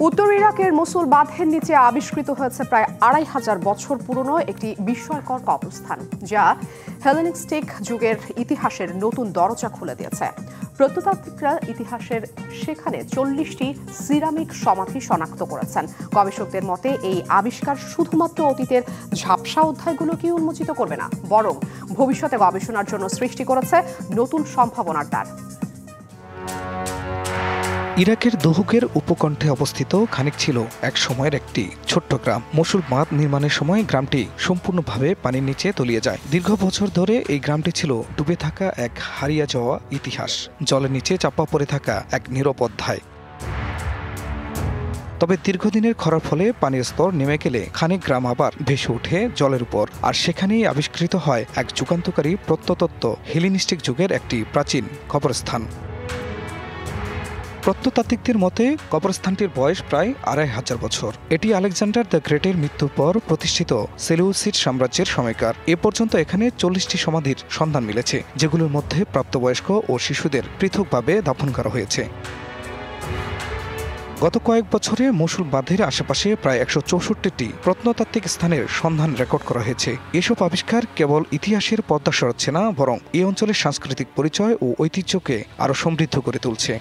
উত্তর ইরাকের মসুল বাঁধের নিচে আবিষ্কৃত হয়েছে প্রায় ২৫০০ বছর পুরনো একটি বিস্ময়কর কবরস্থান, যা হেলেনিস্টিক যুগের ইতিহাসের নতুন দরজা খুলে দিয়েছে। প্রত্নতাত্ত্বিকরা ইতিহাসের সেখানে ৪০টি সিরামিক সমাধি শনাক্ত করেছেন। গবেষকদের মতে এই আবিষ্কার শুধুমাত্র অতীতের ঝাপসা অধ্যায়গুলোকে উন্মোচিত করবে না, বরং ভবিষ্যতে গবেষণার জন্য সৃষ্টি করেছে নতুন সম্ভাবনার দ্বার। ইরাকের দহুকের উপকণ্ঠে অবস্থিত খানিক ছিল এক সময়ের একটি ছোট্ট গ্রাম। মসুল বাঁধ নির্মাণের সময় গ্রামটি সম্পূর্ণভাবে পানির নিচে তলিয়ে যায়। দীর্ঘ বছর ধরে এই গ্রামটি ছিল ডুবে থাকা এক হারিয়ে যাওয়া ইতিহাস, জলের নিচে চাপা পড়ে থাকা এক নীরব অধ্যায়। তবে দীর্ঘদিনের খরার ফলে পানির স্তর নেমে গেলে খানিক গ্রাম আবার ভেসে ওঠে জলের উপর, আর সেখানেই আবিষ্কৃত হয় এক যুগান্তকারী প্রত্নতত্ত্ব, হেলেনিস্টিক যুগের একটি প্রাচীন কবরস্থান। প্রত্নতাত্ত্বিকদের মতে কবরস্থানটির বয়স প্রায় ২৫০০ বছর। এটি আলেকজান্ডার দ্য গ্রেটের মৃত্যুর পর প্রতিষ্ঠিত সেলিউসিড সাম্রাজ্যের সময়কার। এ পর্যন্ত এখানে ৪০টি সমাধির সন্ধান মিলেছে, যেগুলোর মধ্যে প্রাপ্তবয়স্ক ও শিশুদের পৃথকভাবে দাফন করা হয়েছে। গত কয়েক বছরে মসুল বাঁধের আশেপাশে প্রায় ১৬৪টি প্রত্নতাত্ত্বিক স্থানের সন্ধান রেকর্ড করা হয়েছে। এসব আবিষ্কার কেবল ইতিহাসের পর্দা সরাচ্ছে না, বরং এই অঞ্চলের সাংস্কৃতিক পরিচয় ও ঐতিহ্যকে আরও সমৃদ্ধ করে তুলছে।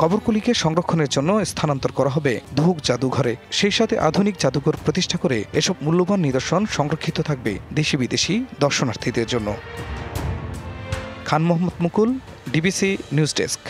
কবরগুলিকে সংরক্ষণের জন্য স্থানান্তর করা হবে দহুক জাদুঘরে। সেই সাথে আধুনিক জাদুঘর প্রতিষ্ঠা করে এসব মূল্যবান নিদর্শন সংরক্ষিত থাকবে দেশি বিদেশি দর্শনার্থীদের জন্য। খান মোহাম্মদ মুকুল, ডিবিসি নিউজ ডেস্ক।